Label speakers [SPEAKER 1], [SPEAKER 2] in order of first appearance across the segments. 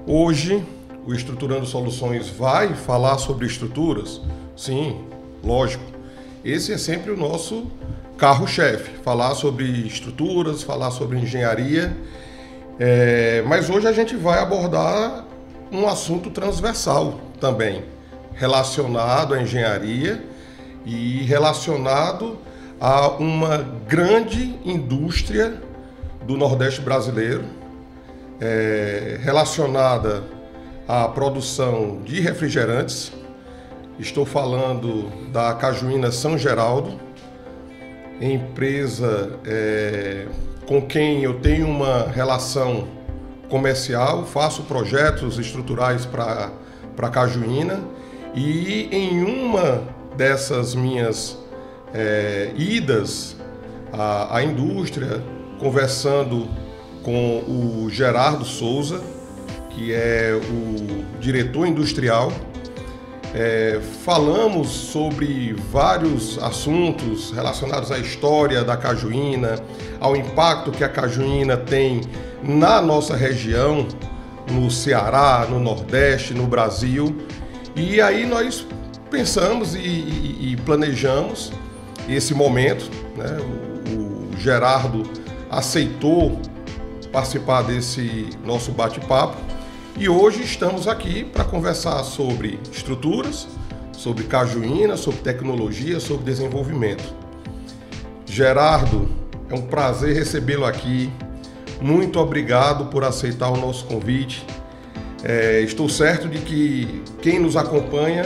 [SPEAKER 1] Hoje, o Estruturando Soluções vai falar sobre estruturas? Sim, lógico. Esse é sempre o nosso carro-chefe, falar sobre estruturas, falar sobre engenharia. Mas hoje a gente vai abordar um assunto transversal também, relacionado à engenharia e relacionado a uma grande indústria do Nordeste brasileiro, relacionada à produção de refrigerantes. Estou falando da Cajuína São Geraldo, empresa com quem eu tenho uma relação comercial, faço projetos estruturais para a Cajuína, e em uma dessas minhas idas à indústria, conversando com o Gerardo Souza, que é o diretor industrial, falamos sobre vários assuntos relacionados à história da Cajuína, ao impacto que a Cajuína tem na nossa região, no Ceará, no Nordeste, no Brasil. E aí nós pensamos e planejamos esse momento, né? O Gerardo aceitou participar desse nosso bate-papo e hoje estamos aqui para conversar sobre estruturas, sobre Cajuína, sobre tecnologia, sobre desenvolvimento. Gerardo, é um prazer recebê-lo aqui. Muito obrigado por aceitar o nosso convite. Estou certo de que quem nos acompanha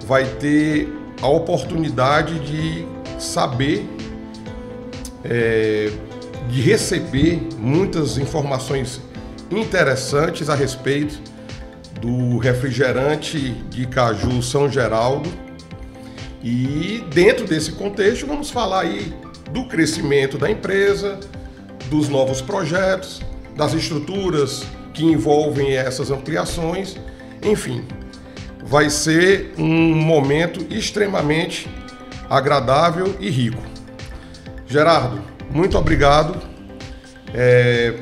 [SPEAKER 1] vai ter a oportunidade de saber, de receber muitas informações interessantes a respeito do refrigerante de caju São Geraldo. E dentro desse contexto vamos falar aí do crescimento da empresa, dos novos projetos, das estruturas que envolvem essas ampliações, enfim, vai ser um momento extremamente agradável e rico. Gerardo, muito obrigado.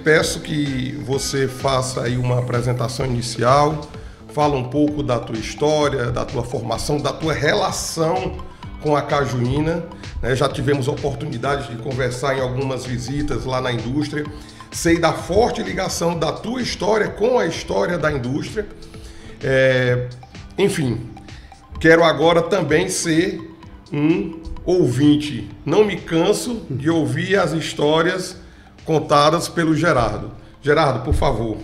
[SPEAKER 1] Peço que você faça aí uma apresentação inicial, fala um pouco da tua história, da tua formação, da tua relação com a Cajuína. Já tivemos oportunidade de conversar em algumas visitas lá na indústria. Sei da forte ligação da tua história com a história da indústria. Enfim, quero agora também ser um ouvinte. Não me canso de ouvir as histórias contadas pelo Gerardo. Gerardo, por favor.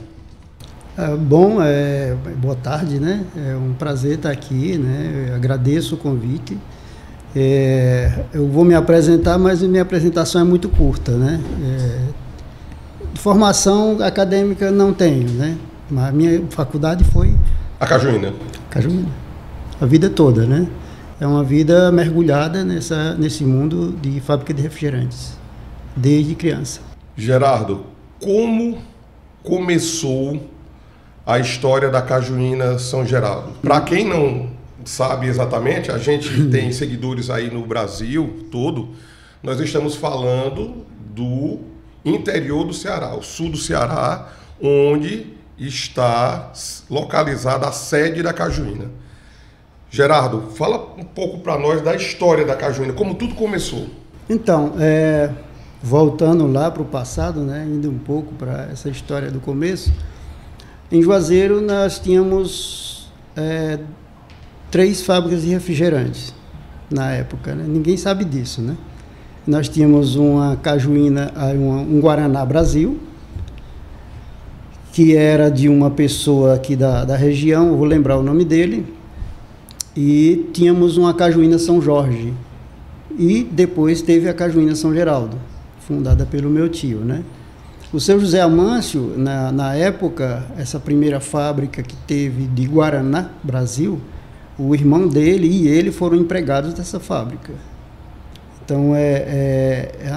[SPEAKER 2] Boa tarde, né? É um prazer estar aqui, né? Eu agradeço o convite. Eu vou me apresentar, mas minha apresentação é muito curta, né? Formação acadêmica não tenho, né? Mas a minha faculdade foi
[SPEAKER 1] a Cajuína.
[SPEAKER 2] Cajuína. A vida toda, né? É uma vida mergulhada nesse mundo de fábrica de refrigerantes, desde criança.
[SPEAKER 1] Gerardo, como começou a história da Cajuína São Geraldo? Para quem não sabe exatamente, a gente tem seguidores aí no Brasil todo, nós estamos falando do interior do Ceará, o sul do Ceará, onde está localizada a sede da Cajuína. Gerardo, fala um pouco para nós da história da Cajuína, como tudo começou.
[SPEAKER 2] Então, voltando lá para o passado, né, indo um pouco para essa história do começo, em Juazeiro nós tínhamos 3 fábricas de refrigerantes na época, né? Ninguém sabe disso, né? Nós tínhamos uma Cajuína, um Guaraná Brasil, que era de uma pessoa aqui da região, eu vou lembrar o nome dele, e tínhamos uma Cajuína São Jorge, e depois teve a Cajuína São Geraldo, fundada pelo meu tio, né? O seu José Amâncio, na época, essa primeira fábrica que teve de Guaraná Brasil, o irmão dele e ele foram empregados dessa fábrica. Então,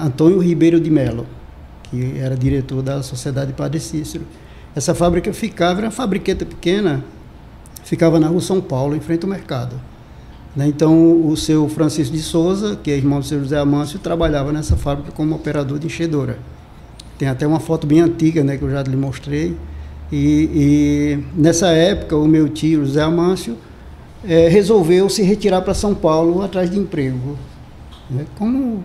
[SPEAKER 2] Antônio Ribeiro de Melo, que era diretor da Sociedade Padre Cícero. Essa fábrica era uma fabriqueta pequena, ficava na Rua São Paulo, em frente ao mercado. Então, o seu Francisco de Souza, que é irmão do seu José Amâncio, trabalhava nessa fábrica como operador de enchedora. Tem até uma foto bem antiga, né, que eu já lhe mostrei, E nessa época, o meu tio, José Amâncio, resolveu se retirar para São Paulo atrás de emprego, né? Como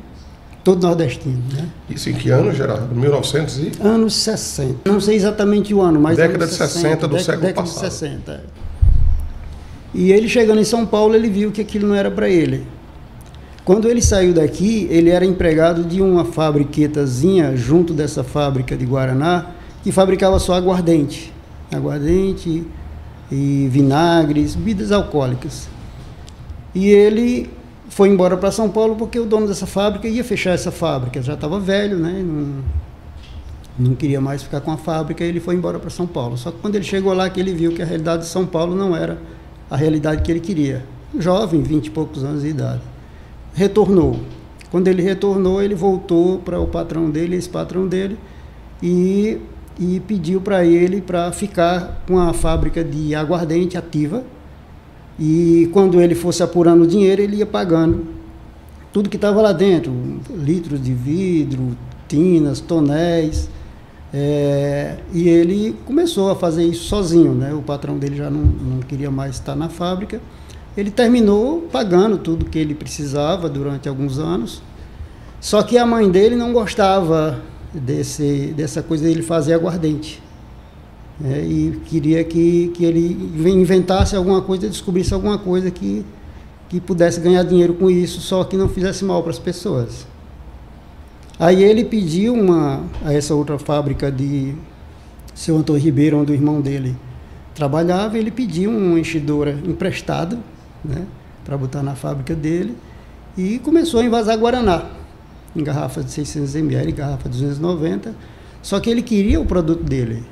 [SPEAKER 2] todo nordestino, né?
[SPEAKER 1] Isso em que ano, Gerardo? 1900 e?
[SPEAKER 2] Anos 60. Não sei exatamente o ano, mas
[SPEAKER 1] década de 60 do século passado.
[SPEAKER 2] Década de 60. E ele chegando em São Paulo, ele viu que aquilo não era para ele. Quando ele saiu daqui, ele era empregado de uma fabriquetazinha junto dessa fábrica de Guaraná, que fabricava só aguardente. Aguardente e vinagres, bebidas alcoólicas. E ele foi embora para São Paulo porque o dono dessa fábrica ia fechar essa fábrica. Já estava velho, né? Não queria mais ficar com a fábrica, e ele foi embora para São Paulo. Só que quando ele chegou lá, que ele viu que a realidade de São Paulo não era a realidade que ele queria. Jovem, 20 e poucos anos de idade. Retornou. Quando ele retornou, ele voltou para o patrão dele, esse patrão dele, e pediu para ele para ficar com a fábrica de aguardente ativa. E quando ele fosse apurando o dinheiro, ele ia pagando tudo que estava lá dentro, litros de vidro, tinas, tonéis. E ele começou a fazer isso sozinho, né? O patrão dele já não queria mais estar na fábrica. Ele terminou pagando tudo que ele precisava durante alguns anos. Só que a mãe dele não gostava dessa coisa dele fazer aguardente. E queria que ele inventasse alguma coisa, descobrisse alguma coisa que pudesse ganhar dinheiro com isso, só que não fizesse mal para as pessoas. Aí ele pediu a essa outra fábrica de Seu Antônio Ribeiro, onde o irmão dele trabalhava, ele pediu uma enchedora emprestada, né, para botar na fábrica dele, e começou a envasar Guaraná, em garrafas de 600 ml, garrafa de 290, só que ele queria o produto dele,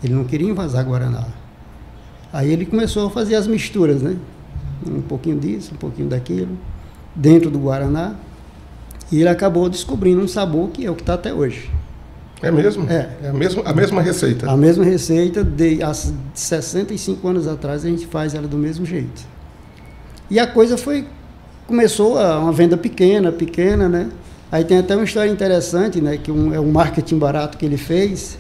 [SPEAKER 2] ele não queria envasar Guaraná. Aí ele começou a fazer as misturas, né, um pouquinho disso, um pouquinho daquilo, dentro do Guaraná, e ele acabou descobrindo um sabor que é o que está até hoje.
[SPEAKER 1] É mesmo?
[SPEAKER 2] É
[SPEAKER 1] a mesma receita?
[SPEAKER 2] A mesma receita, há 65 anos atrás a gente faz ela do mesmo jeito. E a coisa começou uma venda pequena, né? Aí tem até uma história interessante, né? Que é um marketing barato que ele fez.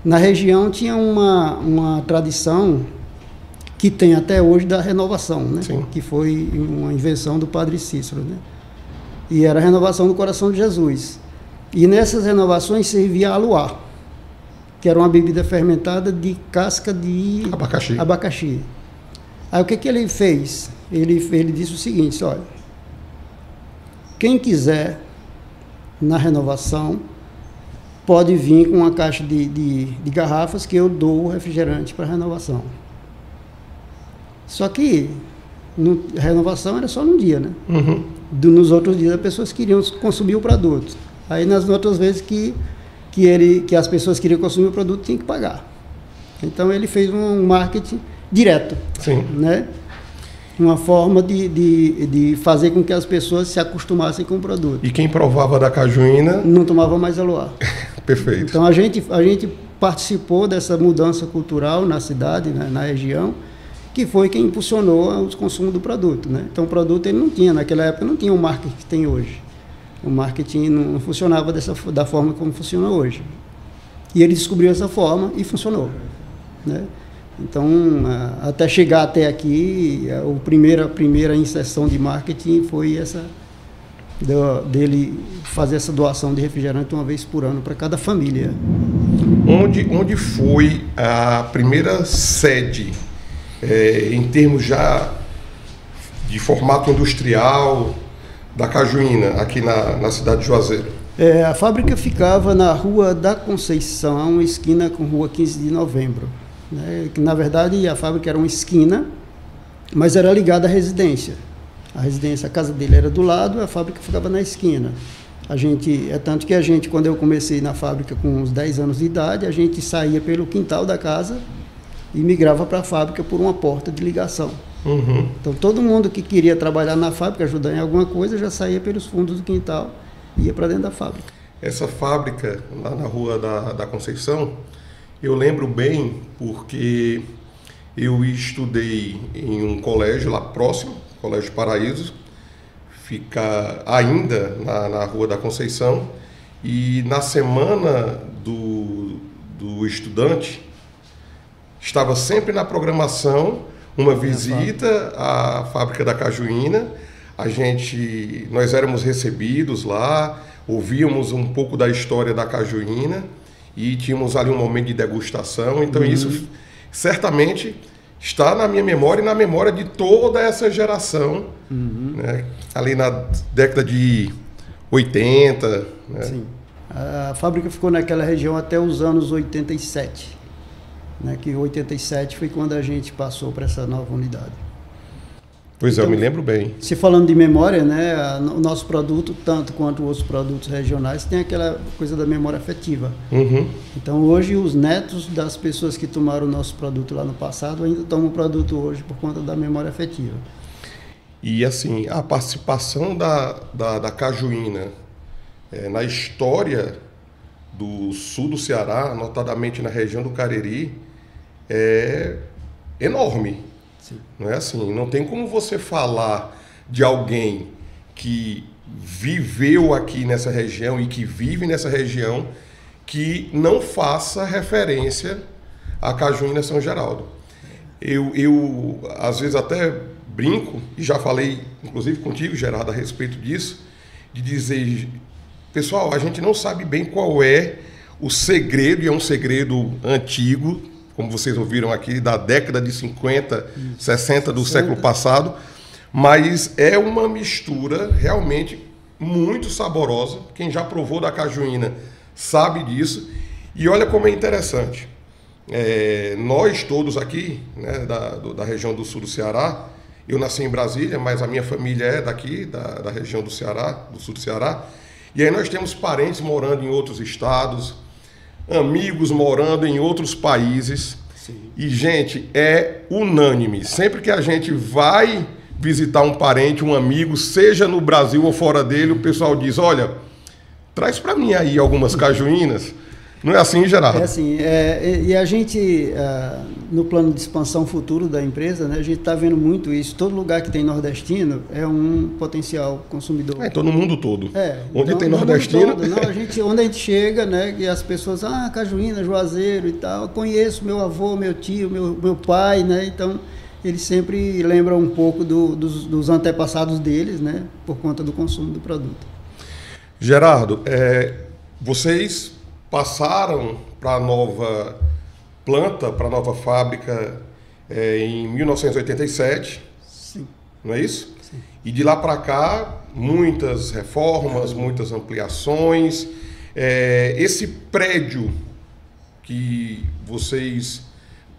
[SPEAKER 2] Na região tinha uma tradição que tem até hoje da renovação, né? Sim. Que foi uma invenção do Padre Cícero, né? E era a renovação do coração de Jesus. E nessas renovações servia aluá, que era uma bebida fermentada de casca de abacaxi. Aí o que ele fez? Ele disse o seguinte: olha, quem quiser na renovação pode vir com uma caixa de garrafas que eu dou o refrigerante para renovação. Só que a renovação era só num dia, né? Uhum. Nos outros dias as pessoas queriam consumir o produto. Aí nas outras vezes que as pessoas queriam consumir o produto, tinha que pagar. Então ele fez um marketing direto. Sim. Né? Uma forma de fazer com que as pessoas se acostumassem com o produto.
[SPEAKER 1] E quem provava da cajuína
[SPEAKER 2] não tomava mais aluá.
[SPEAKER 1] Perfeito.
[SPEAKER 2] Então a gente participou dessa mudança cultural na cidade, né, na região, que foi quem impulsionou o consumo do produto, né? Então o produto ele não tinha, naquela época não tinha o marketing que tem hoje. O marketing não funcionava da forma como funciona hoje. E ele descobriu essa forma e funcionou, né? Então, até chegar até aqui, a primeira inserção de marketing foi essa dele fazer essa doação de refrigerante uma vez por ano para cada família.
[SPEAKER 1] Onde foi a primeira sede, em termos já de formato industrial, da cajuína, aqui na cidade de Juazeiro?
[SPEAKER 2] A fábrica ficava na Rua da Conceição, esquina com Rua 15 de Novembro. Né? Na verdade, a fábrica era uma esquina, mas era ligada à residência. A casa dele era do lado, a fábrica ficava na esquina. Tanto que a gente, quando eu comecei na fábrica com uns 10 anos de idade, a gente saía pelo quintal da casa e migrava para a fábrica por uma porta de ligação. Uhum. Então todo mundo que queria trabalhar na fábrica, ajudar em alguma coisa, já saía pelos fundos do quintal e ia para dentro da fábrica.
[SPEAKER 1] Essa fábrica, lá na Rua da Conceição, eu lembro bem porque eu estudei em um colégio lá próximo, Colégio Paraíso, fica ainda na Rua da Conceição, e na semana do estudante, estava sempre na programação uma visita à fábrica da Cajuína. Nós éramos recebidos lá, ouvíamos um pouco da história da Cajuína e tínhamos ali um momento de degustação. Então isso certamente está na minha memória e na memória de toda essa geração, né? Ali na década de 80. Né?
[SPEAKER 2] Sim. A fábrica ficou naquela região até os anos 87, né? Que 87 foi quando a gente passou para essa nova unidade.
[SPEAKER 1] Pois é,
[SPEAKER 2] então,
[SPEAKER 1] eu me lembro bem.
[SPEAKER 2] Se falando de memória, né, o nosso produto, tanto quanto outros produtos regionais, tem aquela coisa da memória afetiva. Então, hoje, os netos das pessoas que tomaram o nosso produto lá no passado ainda tomam o produto hoje por conta da memória afetiva.
[SPEAKER 1] E, assim, a participação da Cajuína na história do sul do Ceará, notadamente na região do Cariri, é enorme. Não é assim, não tem como você falar de alguém que viveu aqui nessa região e que vive nessa região que não faça referência à Cajuína São Geraldo. Eu às vezes até brinco, e já falei inclusive contigo, Gerardo, a respeito disso, de dizer, pessoal, a gente não sabe bem qual é o segredo, e é um segredo antigo, como vocês ouviram aqui, da década de 50, 60 do século passado, mas é uma mistura realmente muito saborosa. Quem já provou da Cajuína sabe disso. E olha como é interessante. Nós todos aqui, né, da região do sul do Ceará, eu nasci em Brasília, mas a minha família é daqui, da região do Ceará, do sul do Ceará, e aí nós temos parentes morando em outros estados, amigos morando em outros países. Sim. E, gente, é unânime. Sempre que a gente vai visitar um parente, um amigo, seja no Brasil ou fora dele, o pessoal diz, olha, traz para mim aí algumas cajuínas. Não é assim, Gerardo?
[SPEAKER 2] É assim. E a gente, no plano de expansão futuro da empresa, né, a gente está vendo muito isso. Todo lugar que tem nordestino é um potencial consumidor.
[SPEAKER 1] Então no mundo todo. Onde tem nordestino...
[SPEAKER 2] Onde a gente chega, né, e as pessoas, Cajuína, Juazeiro e tal, eu conheço meu avô, meu tio, meu pai, né, então eles sempre lembram um pouco dos antepassados deles, né, por conta do consumo do produto.
[SPEAKER 1] Gerardo, vocês passaram para a nova planta, para a nova fábrica em 1987,
[SPEAKER 2] sim.
[SPEAKER 1] Não é isso?
[SPEAKER 2] Sim.
[SPEAKER 1] E de lá para cá, muitas reformas, muitas ampliações. Esse prédio que vocês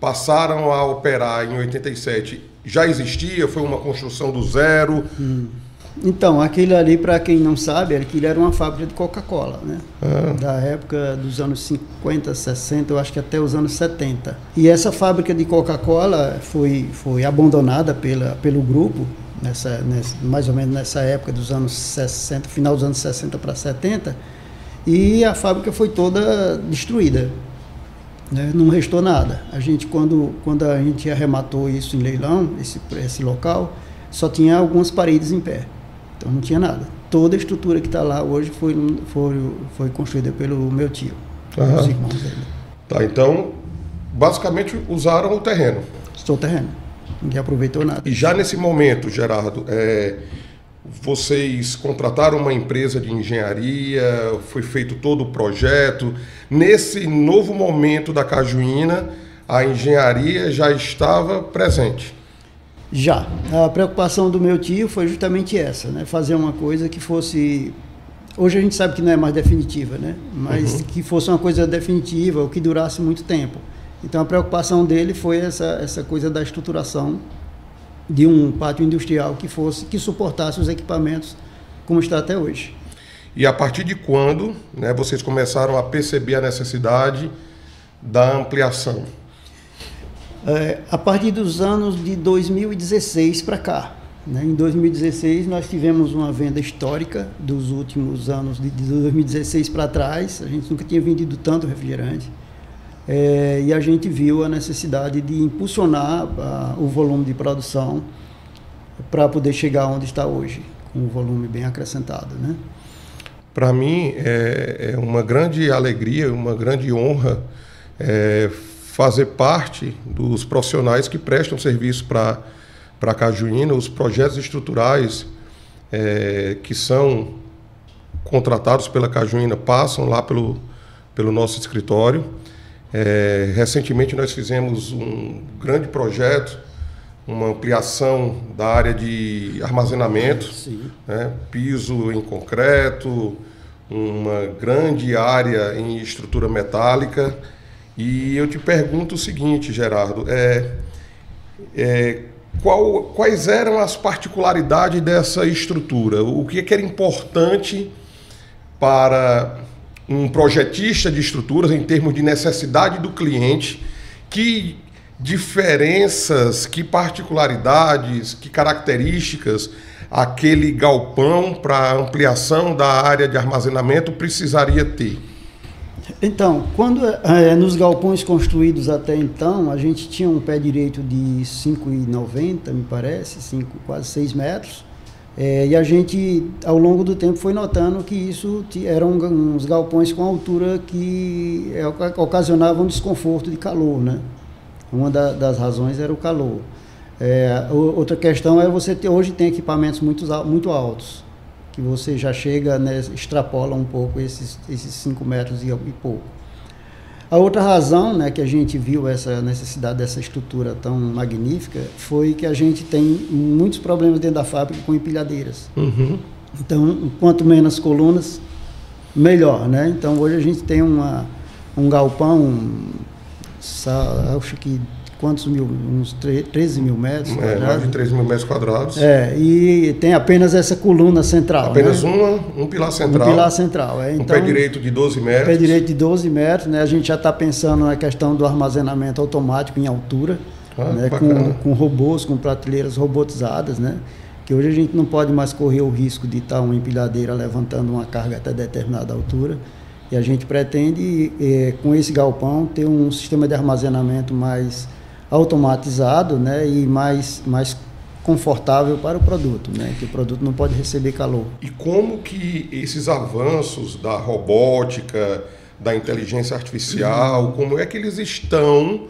[SPEAKER 1] passaram a operar em 87 já existia? Foi uma construção do zero?
[SPEAKER 2] Então, aquilo ali, para quem não sabe, aquilo era uma fábrica de Coca-Cola, né? Da época dos anos 50, 60, eu acho que até os anos 70. E essa fábrica de Coca-Cola foi abandonada pelo grupo, mais ou menos nessa época dos anos 60, final dos anos 60 para 70, e a fábrica foi toda destruída, né? Não restou nada. A gente, quando a gente arrematou isso em leilão, esse local, só tinha algumas paredes em pé. Então não tinha nada. Toda a estrutura que está lá hoje foi construída pelo meu tio, os irmãos dele.
[SPEAKER 1] Tá, então, basicamente usaram o terreno.
[SPEAKER 2] Só o terreno. Ninguém aproveitou nada.
[SPEAKER 1] E já nesse momento, Gerardo, vocês contrataram uma empresa de engenharia, foi feito todo o projeto. Nesse novo momento da Cajuína, a engenharia já estava presente.
[SPEAKER 2] Já. A preocupação do meu tio foi justamente essa, né? Fazer uma coisa que fosse... Hoje a gente sabe que não é mais definitiva, né? Mas que fosse uma coisa definitiva, ou que durasse muito tempo. Então a preocupação dele foi essa coisa da estruturação de um pátio industrial que suportasse os equipamentos como está até hoje.
[SPEAKER 1] E a partir de quando, né, vocês começaram a perceber a necessidade da ampliação?
[SPEAKER 2] A partir dos anos de 2016 para cá, né? Em 2016 nós tivemos uma venda histórica dos últimos anos, de 2016 para trás, a gente nunca tinha vendido tanto refrigerante, e a gente viu a necessidade de impulsionar o volume de produção para poder chegar onde está hoje, com um volume bem acrescentado, né?
[SPEAKER 1] Para mim é uma grande alegria, uma grande honra fazer parte dos profissionais que prestam serviço para a Cajuína. Os projetos estruturais que são contratados pela Cajuína passam lá pelo nosso escritório. Recentemente nós fizemos um grande projeto, uma ampliação da área de armazenamento, né? Piso em concreto, uma grande área em estrutura metálica. E eu te pergunto o seguinte, Gerardo, quais eram as particularidades dessa estrutura? O que era importante para um projetista de estruturas em termos de necessidade do cliente? Que diferenças, que particularidades, que características aquele galpão para ampliação da área de armazenamento precisaria ter?
[SPEAKER 2] Então, quando nos galpões construídos até então, a gente tinha um pé direito de 5,90, me parece, quase 6 metros, e a gente, ao longo do tempo, foi notando que isso eram uns galpões com altura que ocasionavam desconforto de calor, né? Uma das razões era o calor. Outra questão é hoje tem equipamentos muito altos, que você já chega, né, extrapola um pouco esses 5 metros e pouco. A outra razão, né, que a gente viu essa necessidade dessa estrutura tão magnífica foi que a gente tem muitos problemas dentro da fábrica com empilhadeiras. Uhum. Então, quanto menos colunas, melhor, né? Então, hoje a gente tem um galpão, acho que quantos mil? Uns 13 mil metros quadrados.
[SPEAKER 1] Mais de 13 mil metros quadrados.
[SPEAKER 2] E tem apenas essa coluna central.
[SPEAKER 1] Apenas,
[SPEAKER 2] né?
[SPEAKER 1] um pilar central.
[SPEAKER 2] Um pilar central.
[SPEAKER 1] Então, um pé direito de 12 metros.
[SPEAKER 2] Um pé direito de 12 metros. Né? A gente já está pensando na questão do armazenamento automático em altura, né? com robôs, com prateleiras robotizadas, né? Que hoje a gente não pode mais correr o risco de estar uma empilhadeira levantando uma carga até determinada altura. E a gente pretende, com esse galpão, ter um sistema de armazenamento mais automatizado, né, e mais confortável para o produto, né, que o produto não pode receber calor.
[SPEAKER 1] E como que esses avanços da robótica, da inteligência artificial, como é que eles estão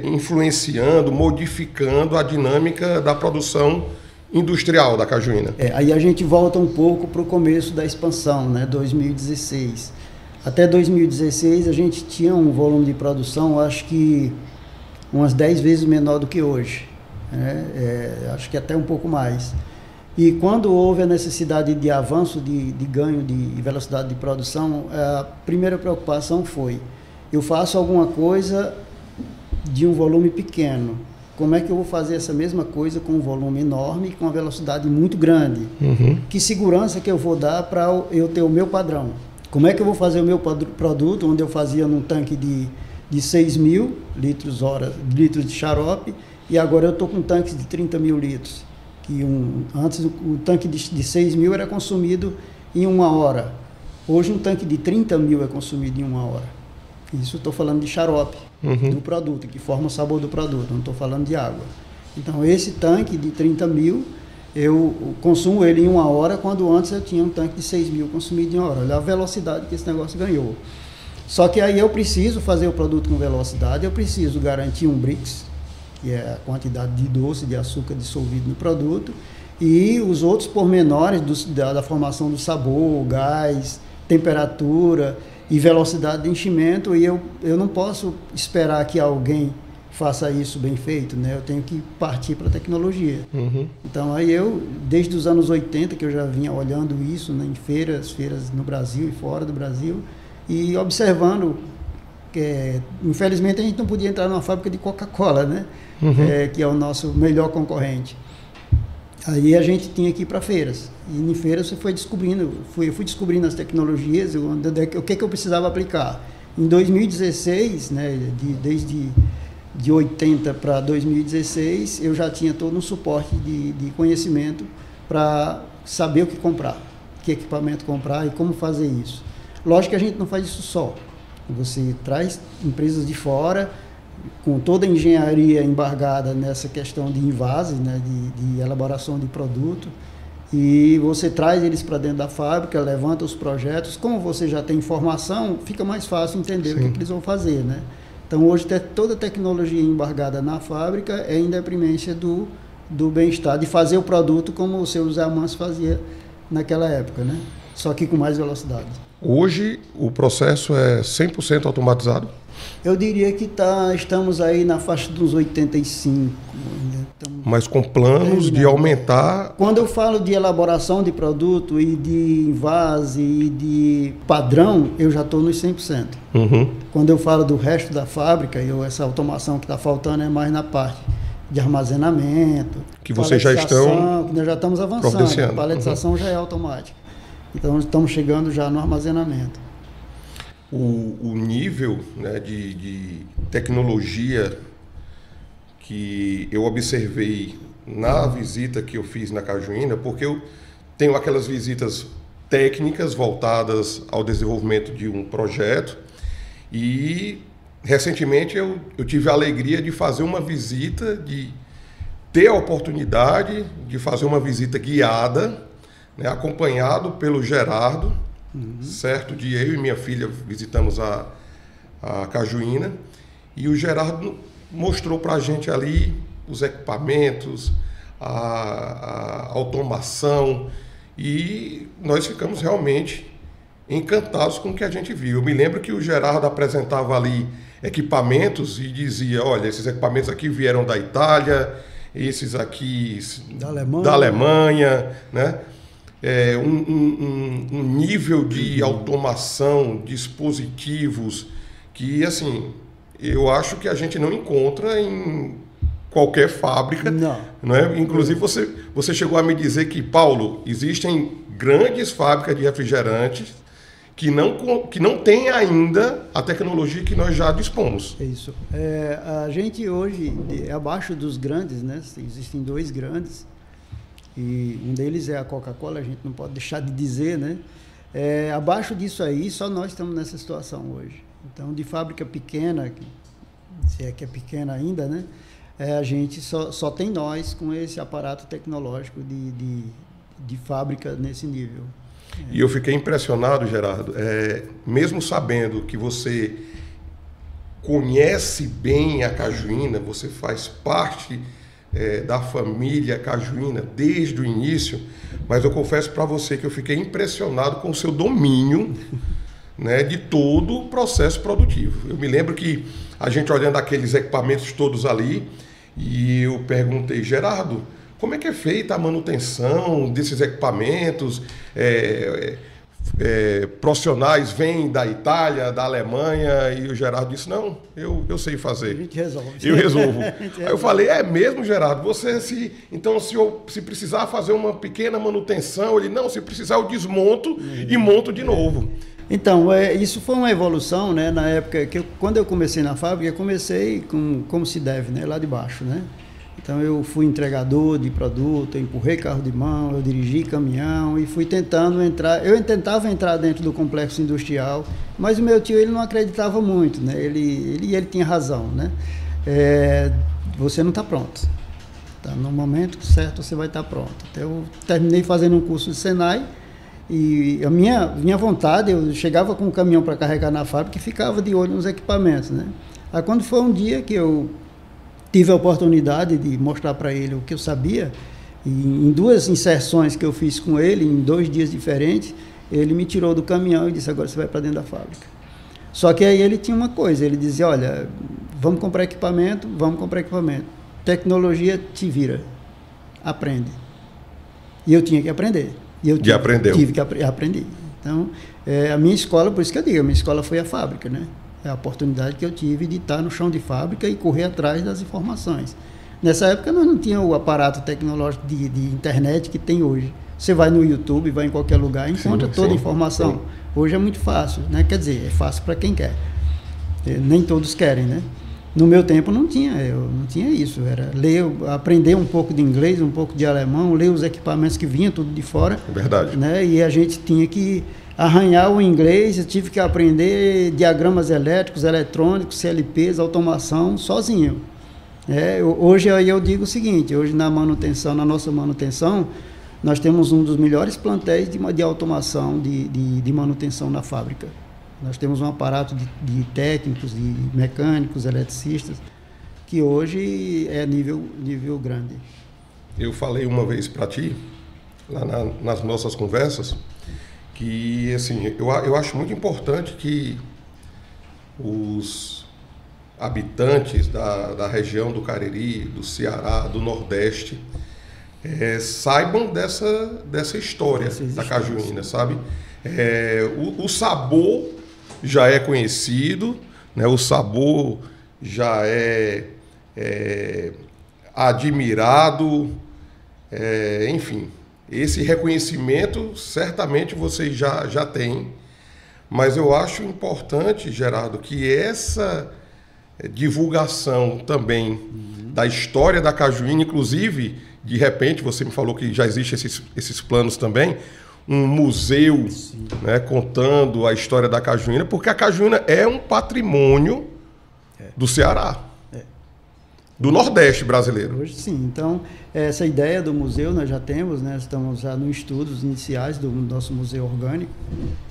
[SPEAKER 1] influenciando, modificando a dinâmica da produção industrial da Cajuína?
[SPEAKER 2] Aí a gente volta um pouco para o começo da expansão, né, 2016. Até 2016 a gente tinha um volume de produção, acho que umas 10 vezes menor do que hoje, né? Acho que até um pouco mais. E quando houve a necessidade de avanço, de ganho de velocidade de produção, a primeira preocupação foi: eu faço alguma coisa de um volume pequeno, como é que eu vou fazer essa mesma coisa com um volume enorme e com uma velocidade muito grande? Uhum. Que segurança que eu vou dar para eu ter o meu padrão? Como é que eu vou fazer o meu produto, onde eu fazia num tanque de 6.000 litros de xarope, e agora eu estou com tanques de 30 mil litros. Que antes o tanque de 6.000 era consumido em 1 hora. Hoje um tanque de 30 mil é consumido em 1 hora. Isso estou falando de xarope, uhum, do produto, que forma o sabor do produto, não estou falando de água. Então esse tanque de 30 mil, eu consumo ele em 1 hora, quando antes eu tinha um tanque de 6.000 consumido em 1 hora. Olha a velocidade que esse negócio ganhou. Só que aí eu preciso fazer o produto com velocidade, eu preciso garantir um Brix, que é a quantidade de doce, de açúcar dissolvido no produto, e os outros pormenores da formação do sabor, gás, temperatura e velocidade de enchimento, e eu não posso esperar que alguém faça isso bem feito, né? Eu tenho que partir para a tecnologia. Uhum. Então aí desde os anos 80, que eu já vinha olhando isso, né, em feiras no Brasil e fora do Brasil, e observando que, infelizmente, a gente não podia entrar numa fábrica de Coca-Cola, né? Uhum. Que é o nosso melhor concorrente. Aí a gente tinha que ir para feiras. E em feiras eu fui descobrindo as tecnologias, o que eu precisava aplicar. Em 2016, né, desde de 80 para 2016, eu já tinha todo um suporte de conhecimento para saber o que comprar, que equipamento comprar e como fazer isso. Lógico que a gente não faz isso só. Você traz empresas de fora, com toda a engenharia embargada nessa questão de envase, né, de elaboração de produto, e você traz eles para dentro da fábrica, levanta os projetos. Como você já tem informação, fica mais fácil entender, sim, o que eles vão fazer, né? Então, hoje, toda a tecnologia embargada na fábrica é em deprimência do bem-estar, de fazer o produto como o seu José Amâncio fazia naquela época, né? Só que com mais velocidade.
[SPEAKER 1] Hoje, o processo é 100% automatizado?
[SPEAKER 2] Eu diria que estamos aí na faixa dos 85.
[SPEAKER 1] Mas com planos de aumentar...
[SPEAKER 2] Quando eu falo de elaboração de produto e de envase e de padrão, eu já estou nos 100%.
[SPEAKER 1] Uhum.
[SPEAKER 2] Quando eu falo do resto da fábrica, essa automação que está faltando é mais na parte de armazenamento.
[SPEAKER 1] Que vocês já estão...
[SPEAKER 2] Que nós já estamos avançando. A paletização já é automática. Então, estamos chegando já no armazenamento.
[SPEAKER 1] O nível, né, de tecnologia que eu observei na visita que eu fiz na Cajuína, porque eu tenho aquelas visitas técnicas voltadas ao desenvolvimento de um projeto e recentemente eu tive a alegria de fazer uma visita, de ter a oportunidade de fazer uma visita guiada, né, acompanhado pelo Gerardo. Certo dia eu e minha filha visitamos a Cajuína e o Gerardo mostrou para a gente ali os equipamentos, a automação, e nós ficamos realmente encantados com o que a gente viu. Eu me lembro que o Gerardo apresentava ali equipamentos e dizia, olha, esses equipamentos aqui vieram da Itália, esses aqui da Alemanha, né? Um nível de automação, dispositivos que, assim, eu acho que a gente não encontra em qualquer fábrica.
[SPEAKER 2] Não.
[SPEAKER 1] Né? Inclusive, você chegou a me dizer que, Paulo, existem grandes fábricas de refrigerantes que não têm ainda a tecnologia que nós já dispomos.
[SPEAKER 2] É isso. A gente hoje, abaixo dos grandes, né? Existem dois grandes, e um deles é a Coca-Cola, a gente não pode deixar de dizer, né? Abaixo disso aí, só nós estamos nessa situação hoje. Então, de fábrica pequena, se é que é pequena ainda, né? A gente só tem nós com esse aparato tecnológico de fábrica nesse nível.
[SPEAKER 1] E eu fiquei impressionado, Gerardo, mesmo sabendo que você conhece bem a Cajuína, você faz parte da família Cajuína desde o início, mas eu confesso para você que eu fiquei impressionado com o seu domínio, né, de todo o processo produtivo. Eu me lembro que a gente olhando aqueles equipamentos todos ali, e eu perguntei, Gerardo, como é que é feita a manutenção desses equipamentos? Profissionais vêm da Itália, da Alemanha, e o Gerardo disse, não, eu sei fazer.
[SPEAKER 2] A gente resolve.
[SPEAKER 1] Eu resolvo. Aí eu falei, é mesmo, Gerardo? Então, se precisar fazer uma pequena manutenção, ele, não, se precisar eu desmonto e monto de novo.
[SPEAKER 2] Então, isso foi uma evolução, né? Na época que quando eu comecei na fábrica, eu comecei como se deve, né? Lá de baixo, né? Então, eu fui entregador de produto, eu empurrei carro de mão, eu dirigi caminhão e fui tentando entrar. Eu tentava entrar dentro do complexo industrial, mas o meu tio ele não acreditava muito, né? Ele tinha razão, né? Você não está pronto. Tá? No momento certo você vai estar pronto. Então, eu terminei fazendo um curso de Senai e a minha vontade, eu chegava com um caminhão para carregar na fábrica e ficava de olho nos equipamentos, né? Aí quando foi um dia que eu tive a oportunidade de mostrar para ele o que eu sabia, e em 2 inserções que eu fiz com ele, em 2 dias diferentes, ele me tirou do caminhão e disse, agora você vai para dentro da fábrica. Só que aí ele tinha uma coisa, ele dizia, olha, vamos comprar equipamento, tecnologia te vira, aprende. E eu tinha que aprender.
[SPEAKER 1] E aprendeu.
[SPEAKER 2] Tive que aprender. Então, a minha escola, por isso que eu digo, a minha escola foi a fábrica, né? É a oportunidade que eu tive de estar no chão de fábrica e correr atrás das informações. Nessa época nós não tínhamos o aparato tecnológico de internet que tem hoje. Você vai no YouTube, vai em qualquer lugar e encontra toda a informação. Sim. Hoje é muito fácil, né? Quer dizer, é fácil para quem quer. Nem todos querem, né? No meu tempo eu não tinha isso. Era ler, aprender um pouco de inglês, um pouco de alemão, ler os equipamentos que vinham tudo de fora.
[SPEAKER 1] É verdade.
[SPEAKER 2] Né? E a gente tinha que arranhar o inglês, eu tive que aprender diagramas elétricos, eletrônicos, CLPs, automação, sozinho. Hoje aí eu digo o seguinte, hoje na nossa manutenção, nós temos um dos melhores plantéis de automação de manutenção na fábrica. Nós temos um aparato de técnicos, de mecânicos, eletricistas, que hoje é nível grande.
[SPEAKER 1] Eu falei uma vez para ti, lá nas nossas conversas, que assim, eu acho muito importante que os habitantes da região do Cariri, do Ceará, do Nordeste, saibam dessa história da cajuína, sabe? O sabor já é conhecido, né? O sabor já é admirado, enfim, esse reconhecimento certamente vocês já têm, mas eu acho importante, Gerardo, que essa divulgação também da história da cajuína, inclusive, de repente, você me falou que já existem esses planos também, um museu, né, contando a história da cajuína, porque a cajuína é um patrimônio do Ceará. Do Nordeste brasileiro.
[SPEAKER 2] Hoje sim. Então, essa ideia do museu nós já temos, né? Estamos já nos estudos iniciais do nosso museu orgânico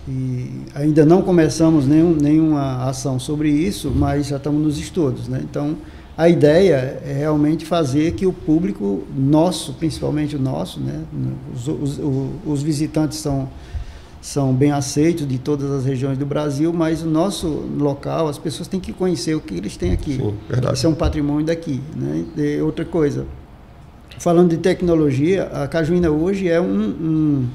[SPEAKER 2] e ainda não começamos nenhuma ação sobre isso, mas já estamos nos estudos, né? Então, a ideia é realmente fazer que o público nosso, principalmente o nosso, né? Os visitantes são bem aceitos de todas as regiões do Brasil, mas o nosso local, as pessoas têm que conhecer o que eles têm aqui.
[SPEAKER 1] Sim, verdade.
[SPEAKER 2] Isso é um patrimônio daqui, né? E outra coisa, falando de tecnologia, a cajuína hoje é um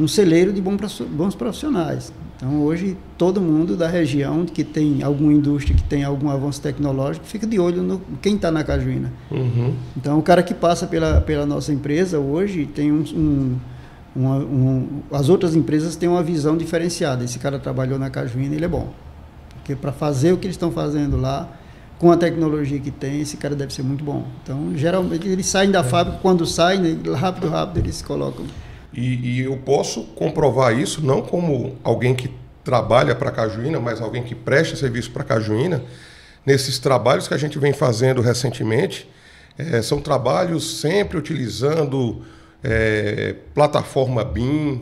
[SPEAKER 2] celeiro de bons profissionais. Então, hoje, todo mundo da região que tem alguma indústria, que tem algum avanço tecnológico, fica de olho no quem está na cajuína.
[SPEAKER 1] Uhum.
[SPEAKER 2] Então, o cara que passa pela nossa empresa hoje tem as outras empresas têm uma visão diferenciada. Esse cara trabalhou na cajuína, ele é bom. Porque para fazer o que eles estão fazendo lá, com a tecnologia que tem, esse cara deve ser muito bom. Então, geralmente, eles saem da fábrica, quando saem, né, rápido, eles se colocam.
[SPEAKER 1] E eu posso comprovar isso, não como alguém que trabalha para a cajuína, mas alguém que presta serviço para a cajuína. Nesses trabalhos que a gente vem fazendo recentemente, são trabalhos sempre utilizando plataforma BIM,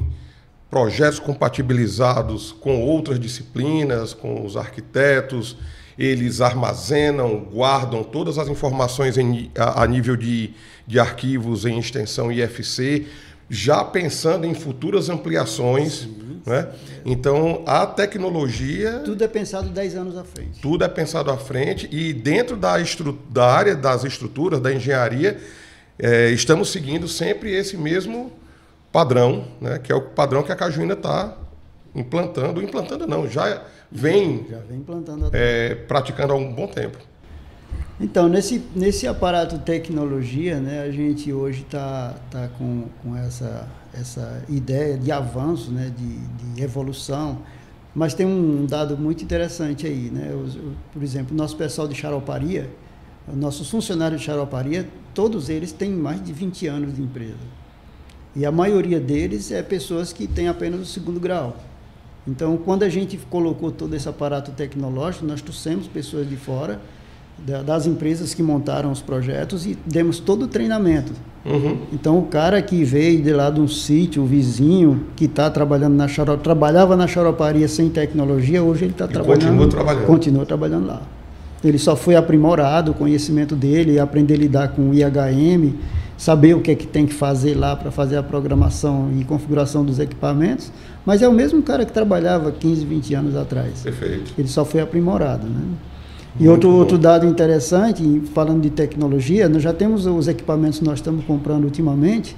[SPEAKER 1] projetos compatibilizados com outras disciplinas, com os arquitetos. Eles armazenam, guardam todas as informações a nível de arquivos em extensão IFC, já pensando em futuras ampliações. Né? Então, a tecnologia...
[SPEAKER 2] Tudo é pensado 10 anos à frente.
[SPEAKER 1] Tudo é pensado à frente e dentro da área das estruturas, da engenharia, estamos seguindo sempre esse mesmo padrão, né? Que é o padrão que a cajuína está implantando não, já vem
[SPEAKER 2] implantando
[SPEAKER 1] praticando há um bom tempo.
[SPEAKER 2] Então, nesse aparato tecnologia, né, a gente hoje está com essa ideia de avanço, né, de evolução, mas tem um dado muito interessante aí, né? Por exemplo, o nosso pessoal de xaroparia, nossos funcionários de xaroparia, todos eles têm mais de 20 anos de empresa. E a maioria deles é pessoas que têm apenas o 2º grau. Então, quando a gente colocou todo esse aparato tecnológico, nós trouxemos pessoas de fora, das empresas que montaram os projetos, e demos todo o treinamento.
[SPEAKER 1] Uhum.
[SPEAKER 2] Então, o cara que veio de lá de um sítio, o vizinho, que está trabalhando trabalhava na xaroparia sem tecnologia, hoje ele está continua trabalhando lá. Ele só foi aprimorado o conhecimento dele, aprender a lidar com o IHM, saber o que é que tem que fazer lá para fazer a programação e configuração dos equipamentos, mas é o mesmo cara que trabalhava 15, 20 anos atrás.
[SPEAKER 1] Perfeito.
[SPEAKER 2] Ele só foi aprimorado, né? E outro dado interessante, falando de tecnologia, nós já temos os equipamentos que nós estamos comprando ultimamente,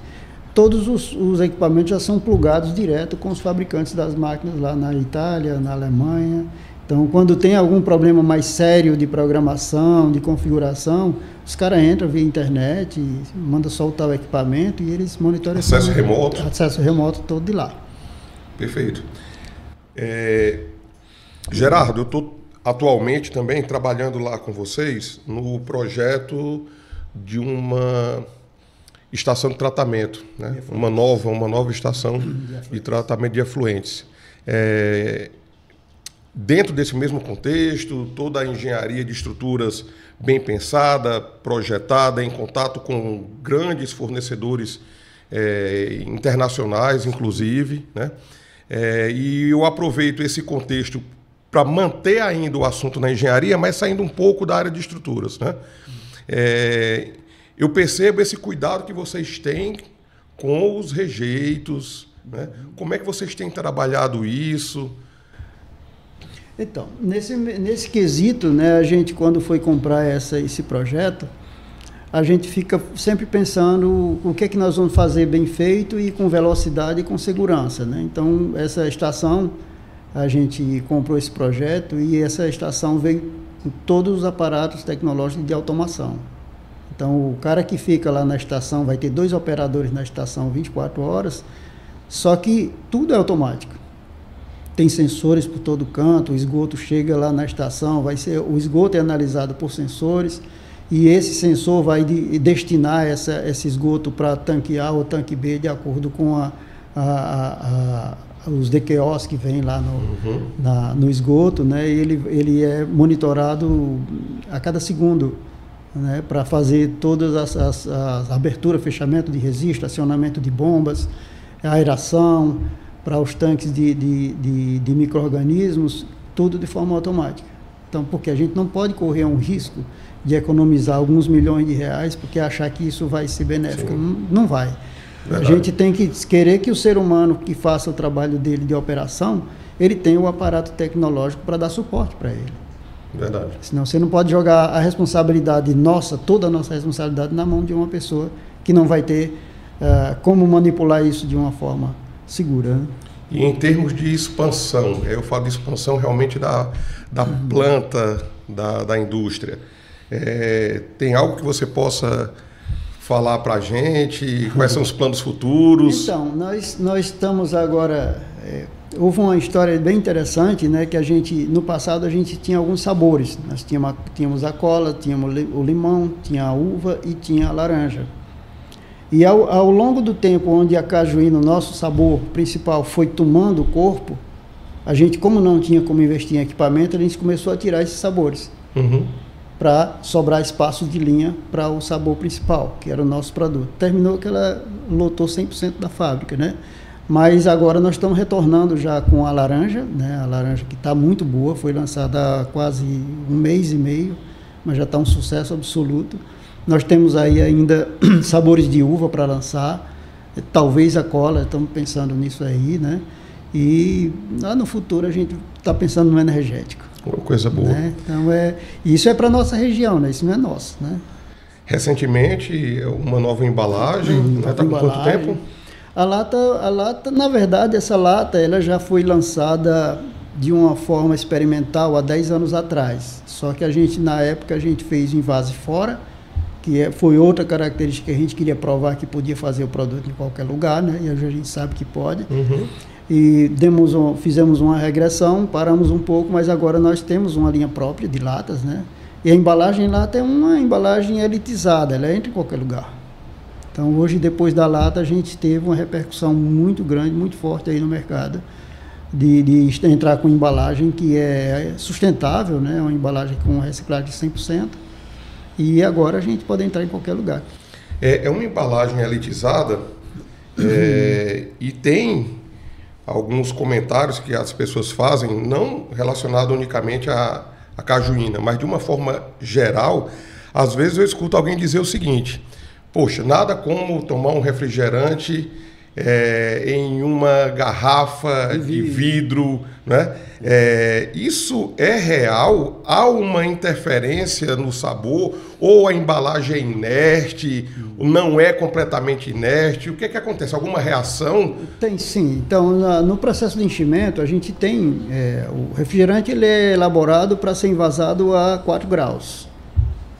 [SPEAKER 2] todos os equipamentos já são plugados direto com os fabricantes das máquinas lá na Itália, na Alemanha. Então, quando tem algum problema mais sério de programação, de configuração, os caras entram via internet, mandam soltar o equipamento e eles monitoram...
[SPEAKER 1] Acesso remoto.
[SPEAKER 2] Acesso remoto todo de lá.
[SPEAKER 1] Perfeito. Gerardo, eu estou atualmente também trabalhando lá com vocês no projeto de uma estação de tratamento, né? Uma nova estação de tratamento de efluentes. Dentro desse mesmo contexto, toda a engenharia de estruturas bem pensada, projetada, em contato com grandes fornecedores internacionais, inclusive, né? E eu aproveito esse contexto para manter ainda o assunto na engenharia, mas saindo um pouco da área de estruturas, né? Eu percebo esse cuidado que vocês têm com os rejeitos, né? Como é que vocês têm trabalhado isso?
[SPEAKER 2] Então, nesse quesito, né, a gente, quando foi comprar esse projeto, a gente fica sempre pensando o que é que nós vamos fazer bem feito e com velocidade e com segurança, né? Então, essa estação, a gente comprou esse projeto e essa estação veio com todos os aparatos tecnológicos de automação. Então, o cara que fica lá na estação vai ter 2 operadores na estação 24 horas, só que tudo é automático. Tem sensores por todo canto, o esgoto chega lá na estação, o esgoto é analisado por sensores, e esse sensor vai destinar esse esgoto para tanque A ou tanque B, de acordo com os DQOs que vêm lá no esgoto, né? Ele é monitorado a cada segundo, né? Para fazer todas as abertura, fechamento de registro, acionamento de bombas, aeração, para os tanques de micro-organismos, tudo de forma automática. Então, porque a gente não pode correr um risco de economizar alguns milhões de reais porque achar que isso vai ser benéfico. Não vai. Verdade. A gente tem que querer que o ser humano que faça o trabalho dele de operação, ele tenha o aparato tecnológico para dar suporte para ele.
[SPEAKER 1] Verdade.
[SPEAKER 2] Senão você não pode jogar a responsabilidade nossa, toda a nossa responsabilidade, na mão de uma pessoa que não vai ter como manipular isso de uma forma segura, né?
[SPEAKER 1] E em termos de expansão, eu falo de expansão realmente da planta, da indústria. Tem algo que você possa falar para a gente? Quais são os planos futuros?
[SPEAKER 2] Então, nós estamos agora... houve uma história bem interessante, né? Que no passado a gente tinha alguns sabores. Nós tínhamos a cola, tínhamos o limão, tinha a uva e tinha a laranja. E ao longo do tempo, onde a cajuína, o nosso sabor principal, foi tomando o corpo, a gente, como não tinha como investir em equipamento, a gente começou a tirar esses sabores. Para sobrar espaço de linha para o sabor principal, que era o nosso produto. Terminou que ela lotou 100% da fábrica, né? Mas agora nós estamos retornando já com a laranja, né? A laranja que está muito boa, foi lançada há quase 1 mês e meio, mas já está um sucesso absoluto. Nós temos aí ainda sabores de uva para lançar, talvez a cola, estamos pensando nisso aí, né? E lá no futuro a gente está pensando no energético.
[SPEAKER 1] Uma coisa boa.
[SPEAKER 2] Né? Então, isso é para a nossa região, né? Isso não é nosso, né?
[SPEAKER 1] Recentemente, uma nova embalagem, está com quanto tempo?
[SPEAKER 2] A lata, na verdade, essa lata ela já foi lançada de uma forma experimental há 10 anos atrás. Só que na época, a gente fez em vase fora, que foi outra característica que a gente queria provar que podia fazer o produto em qualquer lugar, né? E hoje a gente sabe que pode. E fizemos uma regressão, paramos um pouco, mas agora nós temos uma linha própria de latas, né? E a embalagem em lata é uma embalagem elitizada, ela entra em qualquer lugar. Então, hoje, depois da lata, a gente teve uma repercussão muito grande, muito forte aí no mercado, de entrar com embalagem que é sustentável, né? Uma embalagem com reciclagem de 100%, e agora a gente pode entrar em qualquer lugar.
[SPEAKER 1] É uma embalagem elitizada, e tem alguns comentários que as pessoas fazem, não relacionado unicamente à cajuína, mas de uma forma geral. Às vezes eu escuto alguém dizer o seguinte: poxa, nada como tomar um refrigerante em uma garrafa de vidro, né? Isso é real? Há uma interferência no sabor? Ou a embalagem é inerte? Não é completamente inerte? O que é que acontece? Alguma reação?
[SPEAKER 2] Tem sim. Então, no processo de enchimento, a gente tem... o refrigerante ele é elaborado para ser envasado a 4 graus.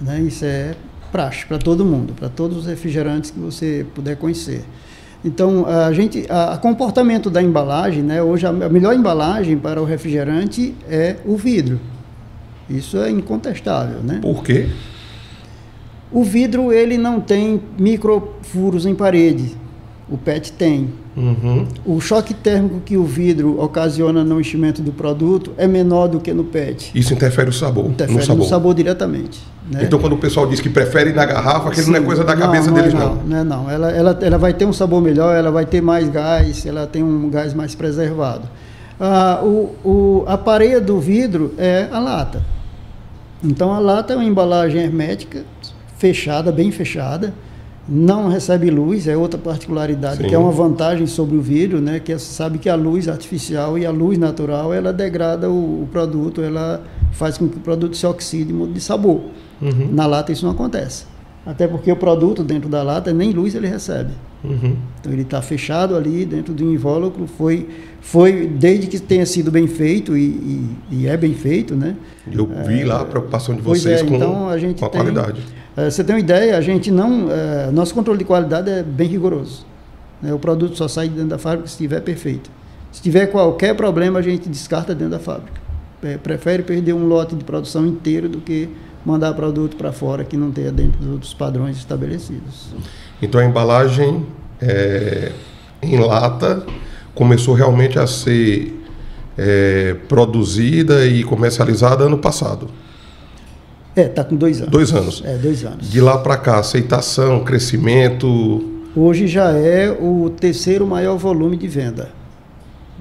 [SPEAKER 2] Né? Isso é praxe para todo mundo, para todos os refrigerantes que você puder conhecer. Então, o comportamento da embalagem, né? Hoje a melhor embalagem para o refrigerante é o vidro. Isso é incontestável, né?
[SPEAKER 1] Por quê?
[SPEAKER 2] O vidro ele não tem microfuros em parede. O PET tem.
[SPEAKER 1] Uhum.
[SPEAKER 2] O choque térmico que o vidro ocasiona no enchimento do produto é menor do que no PET.
[SPEAKER 1] Isso interfere no sabor?
[SPEAKER 2] Interfere no sabor diretamente. Né?
[SPEAKER 1] Então, quando o pessoal diz que prefere na garrafa, aquilo não é coisa da cabeça deles, não?
[SPEAKER 2] Não. Ela vai ter um sabor melhor, ela vai ter mais gás, ela tem um gás mais preservado. A pareia do vidro é a lata. Então, a lata é uma embalagem hermética, fechada, bem fechada, não recebe luz, é outra particularidade, Sim. que é uma vantagem sobre o vidro, né? Que você sabe que a luz artificial e a luz natural, ela degrada o produto, ela faz com que o produto se oxide e mude de sabor. Uhum. Na lata isso não acontece. Até porque o produto dentro da lata, nem luz ele recebe. Uhum. Então ele está fechado ali dentro de um invólucro, foi desde que tenha sido bem feito e é bem feito, né?
[SPEAKER 1] Eu vi lá a preocupação de vocês
[SPEAKER 2] então
[SPEAKER 1] com a qualidade.
[SPEAKER 2] Você tem uma ideia, a gente não... nosso controle de qualidade é bem rigoroso. Né? O produto só sai dentro da fábrica se estiver perfeito. Se tiver qualquer problema, a gente descarta dentro da fábrica. Prefere perder um lote de produção inteiro do que mandar produto para fora que não tenha dentro dos padrões estabelecidos.
[SPEAKER 1] Então a embalagem em lata começou realmente a ser produzida e comercializada ano passado.
[SPEAKER 2] Está com 2 anos.
[SPEAKER 1] 2 anos.
[SPEAKER 2] 2 anos.
[SPEAKER 1] De lá para cá, aceitação, crescimento...
[SPEAKER 2] Hoje já é o 3º maior volume de venda.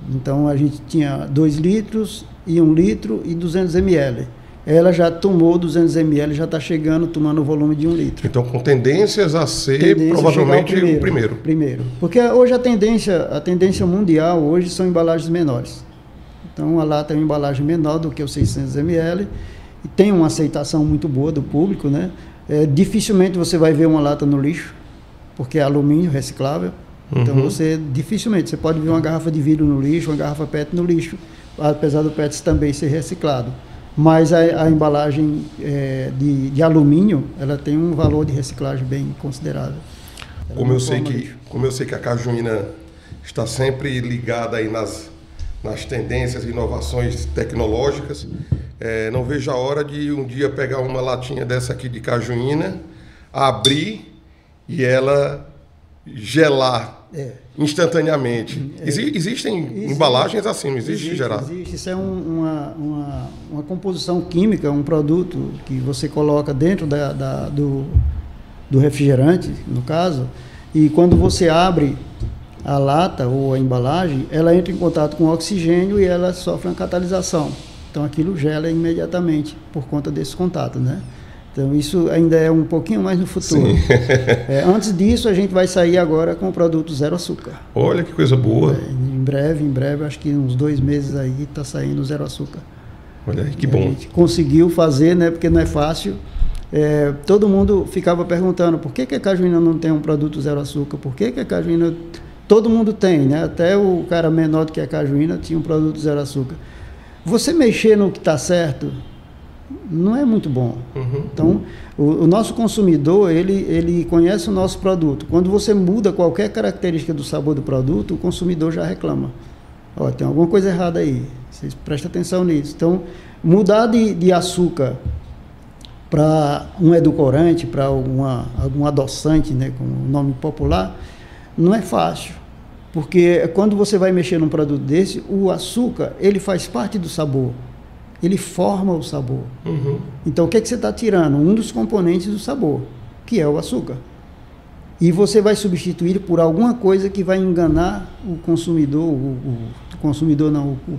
[SPEAKER 2] Então a gente tinha 2 litros e 1 litro e 200 ml. Ela já tomou 200 ml, já está chegando, tomando o volume de 1 litro.
[SPEAKER 1] Então, com tendências a ser provavelmente o primeiro.
[SPEAKER 2] Primeiro. Porque hoje a tendência mundial hoje são embalagens menores. Então, a lata é uma embalagem menor do que o 600 ml e tem uma aceitação muito boa do público, né? Dificilmente você vai ver uma lata no lixo, porque é alumínio reciclável. Então, dificilmente você pode ver uma garrafa de vidro no lixo, uma garrafa PET no lixo, apesar do PET também ser reciclado. Mas a embalagem de alumínio, ela tem um valor de reciclagem bem considerável.
[SPEAKER 1] Como eu sei que a Cajuína está sempre ligada aí nas tendências e inovações tecnológicas, não vejo a hora de um dia pegar uma latinha dessa aqui de Cajuína, abrir e ela gelar instantaneamente. Existem embalagens assim, não existe, Gerardo?
[SPEAKER 2] Existe. Isso é uma composição química, um produto que você coloca dentro do refrigerante, no caso, e quando você abre a lata ou a embalagem, ela entra em contato com o oxigênio e ela sofre uma catalisação. Então aquilo gela imediatamente por conta desse contato, né? Então isso ainda é um pouquinho mais no futuro. Antes disso, a gente vai sair agora com o produto zero açúcar.
[SPEAKER 1] Olha que coisa boa.
[SPEAKER 2] Em breve, acho que uns 2 meses aí está saindo zero açúcar.
[SPEAKER 1] Olha aí, que bom.
[SPEAKER 2] A gente conseguiu fazer, né? Porque não é fácil. Todo mundo ficava perguntando por que a Cajuína não tem um produto zero açúcar? Por que a Cajuína... Todo mundo tem, né? Até o cara menor do que a Cajuína tinha um produto zero açúcar. Você mexer no que está certo não é muito bom. Então, o nosso consumidor, ele conhece o nosso produto. Quando você muda qualquer característica do sabor do produto, o consumidor já reclama. Tem alguma coisa errada aí. Vocês prestem atenção nisso. Então, mudar de açúcar para um edulcorante, para algum adoçante, né, com o nome popular, não é fácil. Porque quando você vai mexer num produto desse, o açúcar, ele faz parte do sabor. Ele forma o sabor. Então, o que você está tirando? Um dos componentes do sabor, que é o açúcar. E você vai substituir por alguma coisa que vai enganar o consumidor, o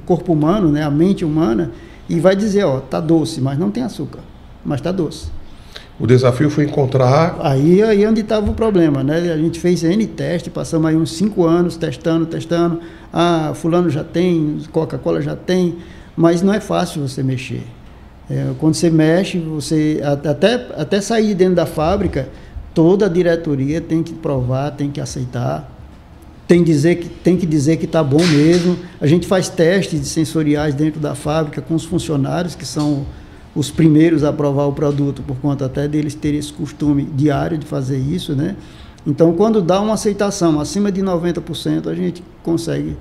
[SPEAKER 2] corpo humano, né, a mente humana, e vai dizer, tá doce, mas não tem açúcar, mas está doce.
[SPEAKER 1] O desafio foi encontrar...
[SPEAKER 2] Aí onde estava o problema, né? A gente fez N teste, passamos aí uns 5 anos testando. Fulano já tem, Coca-Cola já tem, mas não é fácil você mexer. Quando você mexe, você até sair dentro da fábrica, toda a diretoria tem que provar, tem que aceitar, tem que dizer que está bom mesmo. A gente faz testes sensoriais dentro da fábrica com os funcionários, que são os primeiros a aprovar o produto, por conta até deles terem esse costume diário de fazer isso, né? Então, quando dá uma aceitação acima de 90%, a gente consegue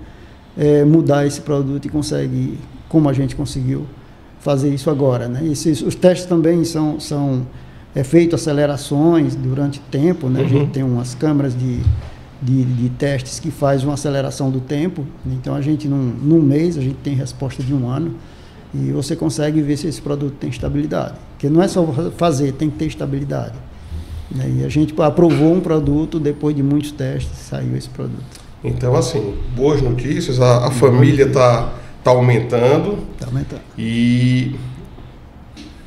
[SPEAKER 2] mudar esse produto e consegue, como a gente conseguiu fazer isso agora, né? Os testes também são feitos acelerações durante tempo, né? A gente tem umas câmaras de testes que faz uma aceleração do tempo. Então, a gente, num mês, a gente tem resposta de 1 ano e você consegue ver se esse produto tem estabilidade. Porque não é só fazer, tem que ter estabilidade. E a gente aprovou um produto, depois de muitos testes, saiu esse produto.
[SPEAKER 1] Então, assim, boas notícias, a família está aumentando.
[SPEAKER 2] Está aumentando.
[SPEAKER 1] E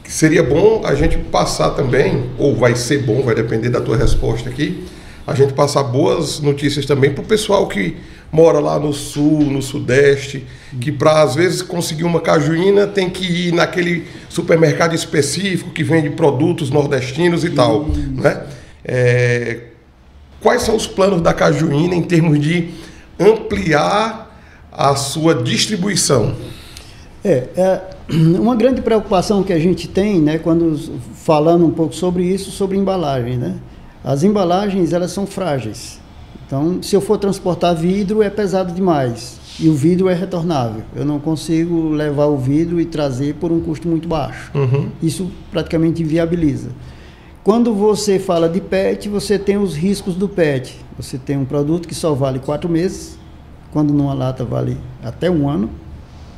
[SPEAKER 1] seria bom a gente passar também, ou vai ser bom, vai depender da tua resposta aqui, a gente passar boas notícias também para o pessoal que mora lá no sul, no sudeste, que para às vezes conseguir uma cajuína tem que ir naquele supermercado específico que vende produtos nordestinos e tal, né? Quais são os planos da cajuína em termos de ampliar a sua distribuição?
[SPEAKER 2] Uma grande preocupação que a gente tem, né, quando falando um pouco sobre isso, sobre embalagem, né? As embalagens, elas são frágeis. Então, se eu for transportar vidro, é pesado demais. E o vidro é retornável. Eu não consigo levar o vidro e trazer por um custo muito baixo.
[SPEAKER 1] Uhum.
[SPEAKER 2] Isso praticamente inviabiliza. Quando você fala de PET, você tem os riscos do PET. Você tem um produto que só vale 4 meses, quando numa lata vale até 1 ano,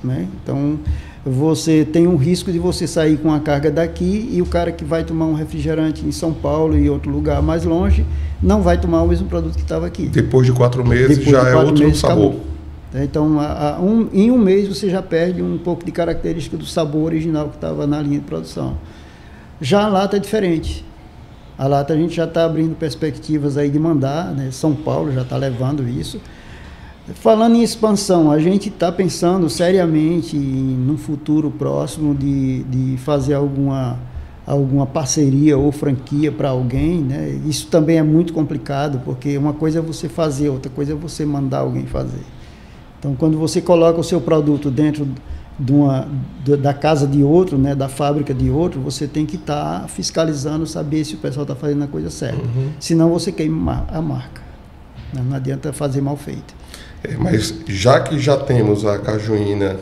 [SPEAKER 2] né? Então, você tem um risco de você sair com a carga daqui e o cara que vai tomar um refrigerante em São Paulo e outro lugar mais longe, não vai tomar o mesmo produto que estava aqui.
[SPEAKER 1] Depois de 4 meses já é outro sabor.
[SPEAKER 2] Acabou. Então, em um mês você já perde um pouco de característica do sabor original que estava na linha de produção. Já a lata é diferente. A lata a gente já está abrindo perspectivas aí de mandar, né? São Paulo já está levando isso. Falando em expansão, a gente está pensando seriamente no futuro próximo de fazer alguma parceria ou franquia para alguém, né? Isso também é muito complicado, porque uma coisa é você fazer, outra coisa é você mandar alguém fazer. Então, quando você coloca o seu produto dentro da casa de outro, né, da fábrica de outro, você tem que estar fiscalizando, saber se o pessoal está fazendo a coisa certa.
[SPEAKER 1] Uhum.
[SPEAKER 2] Senão você queima a marca. Não adianta fazer mal feito.
[SPEAKER 1] Mas já que já temos a cajuína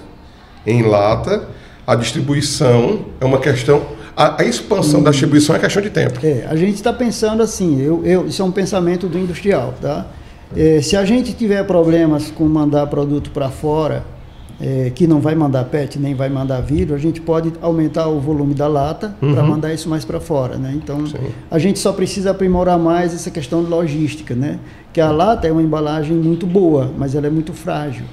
[SPEAKER 1] em lata, a distribuição é uma questão... A expansão da distribuição é questão de tempo.
[SPEAKER 2] A gente está pensando assim, isso é um pensamento do industrial, tá? Se a gente tiver problemas com mandar produto para fora, que não vai mandar PET nem vai mandar vidro, a gente pode aumentar o volume da lata para mandar isso mais para fora, né? Então, sim, a gente só precisa aprimorar mais essa questão de logística, né? Que a lata é uma embalagem muito boa, mas ela é muito frágil.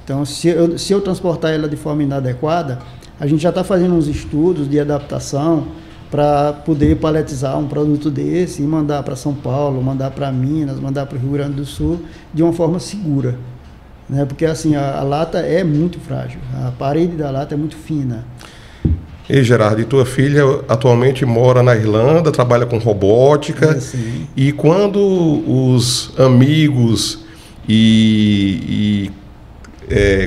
[SPEAKER 2] Então, se eu transportar ela de forma inadequada, a gente já está fazendo uns estudos de adaptação para poder paletizar um produto desse e mandar para São Paulo, mandar para Minas, mandar para o Rio Grande do Sul de uma forma segura. Né? Porque assim, a lata é muito frágil, a parede da lata é muito fina.
[SPEAKER 1] E Gerardo, e tua filha atualmente mora na Irlanda, trabalha com robótica, e quando os amigos e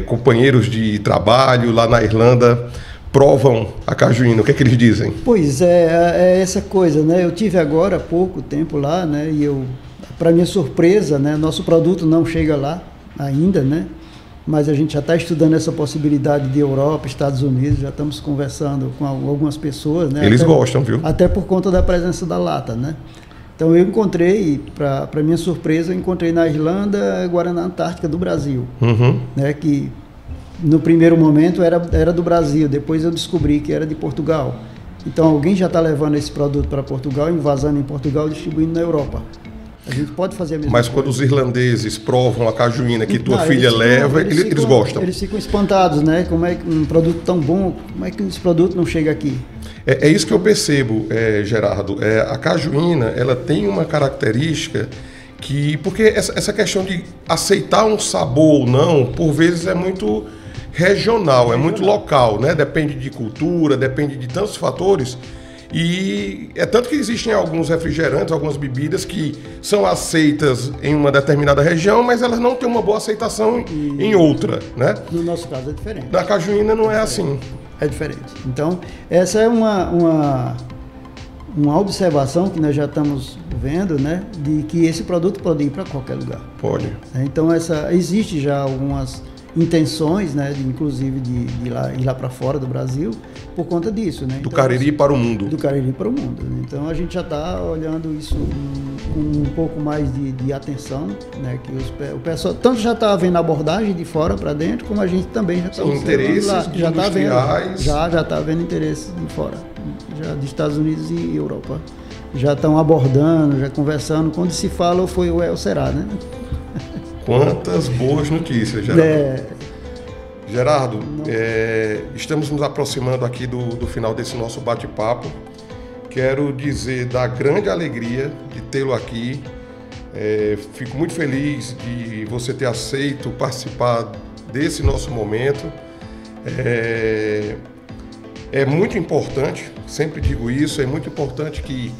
[SPEAKER 1] companheiros de trabalho lá na Irlanda provam a cajuína, o que é que eles dizem?
[SPEAKER 2] Pois é essa coisa, né? Eu tive agora há pouco tempo lá, né? E para minha surpresa, né? Nosso produto não chega lá ainda, né? Mas a gente já está estudando essa possibilidade de Europa, Estados Unidos, já estamos conversando com algumas pessoas, né?
[SPEAKER 1] Eles gostam, viu?
[SPEAKER 2] Até por conta da presença da lata, né? Então eu encontrei, para minha surpresa, eu encontrei na Irlanda, agora na Antártica do Brasil, né? Que no primeiro momento era do Brasil, depois eu descobri que era de Portugal. Então alguém já está levando esse produto para Portugal, envasando em Portugal e distribuindo na Europa. A gente pode fazer a mesma coisa.
[SPEAKER 1] Mas quando os irlandeses provam a cajuína que tua filha leva, eles gostam.
[SPEAKER 2] Eles ficam espantados, né? Como é que um produto tão bom, como é que esse produto não chega aqui?
[SPEAKER 1] É isso que eu percebo, Gerardo. A cajuína, ela tem uma característica que... Porque essa questão de aceitar um sabor ou não, por vezes é muito regional, é muito local, né? Depende de cultura, depende de tantos fatores. E é tanto que existem alguns refrigerantes, algumas bebidas que são aceitas em uma determinada região, mas elas não têm uma boa aceitação em outra, né?
[SPEAKER 2] No nosso caso é diferente.
[SPEAKER 1] Na cajuína não é assim.
[SPEAKER 2] É diferente. Então, essa é uma observação que nós já estamos vendo, né? De que esse produto pode ir para qualquer lugar.
[SPEAKER 1] Pode.
[SPEAKER 2] Então, existe já algumas intenções, né, inclusive de ir lá para fora do Brasil, por conta disso, né?
[SPEAKER 1] Do Cariri para o mundo.
[SPEAKER 2] Do Cariri para o mundo. Então a gente já está olhando isso com um pouco mais de atenção, né? Que o pessoal tanto já está vendo a abordagem de fora para dentro, como a gente também já está
[SPEAKER 1] interesses lá. Já está vendo,
[SPEAKER 2] já está vendo interesses de fora, já dos Estados Unidos e Europa. Já estão abordando, já conversando. Quando se fala, foi o será, né?
[SPEAKER 1] Quantas boas notícias, Gerardo. Gerardo, estamos nos aproximando aqui do final desse nosso bate-papo. Quero dizer da grande alegria de tê-lo aqui. Fico muito feliz de você ter aceito participar desse nosso momento. É muito importante, sempre digo isso, é muito importante que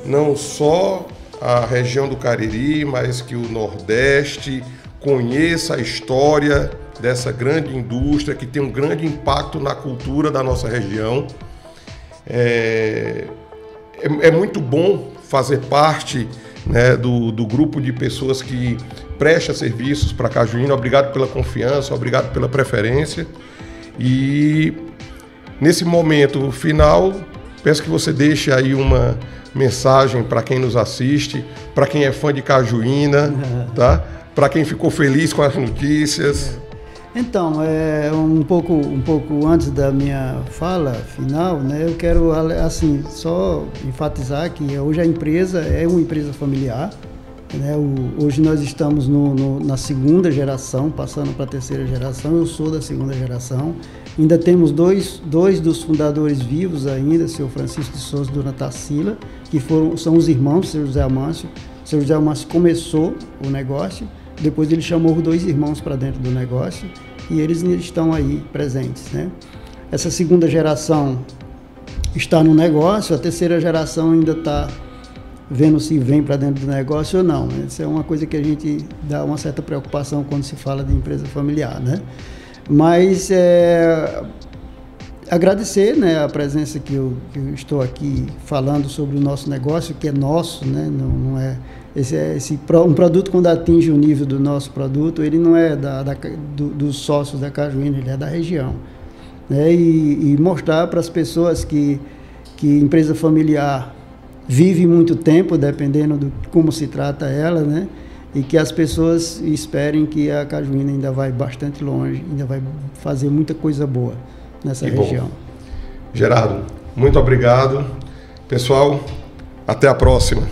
[SPEAKER 1] não só a região do Cariri, mas que o Nordeste conheça a história dessa grande indústria que tem um grande impacto na cultura da nossa região. É muito bom fazer parte, né, do grupo de pessoas que presta serviços para Cajuína. Obrigado pela confiança, obrigado pela preferência. E nesse momento final, peço que você deixe aí uma mensagem para quem nos assiste, para quem é fã de Cajuína, tá? Para quem ficou feliz com as notícias.
[SPEAKER 2] Então, um pouco antes da minha fala final, né, eu quero assim só enfatizar que hoje a empresa é uma empresa familiar, né? Hoje nós estamos na segunda geração, passando para a terceira geração. Eu sou da segunda geração. Ainda temos dois dos fundadores vivos ainda, o senhor Francisco de Souza e dona Tarsila, que são os irmãos do senhor José Amâncio. O senhor José Amâncio começou o negócio, depois ele chamou os dois irmãos para dentro do negócio e eles estão aí presentes, né? Essa segunda geração está no negócio, a terceira geração ainda está vendo se vem para dentro do negócio ou não. Isso é uma coisa que a gente dá uma certa preocupação quando se fala de empresa familiar, né? Mas agradecer, né, a presença que eu estou aqui falando sobre o nosso negócio, que é nosso, né? Não é um produto, quando atinge o nível do nosso produto, ele não é dos sócios da Cajuína, ele é da região, né? E mostrar para as pessoas que empresa familiar vive muito tempo, dependendo de como se trata ela, né? E que as pessoas esperem que a Cajuína ainda vai bastante longe, ainda vai fazer muita coisa boa nessa região.
[SPEAKER 1] Bom. Gerardo, muito obrigado. Pessoal, até a próxima.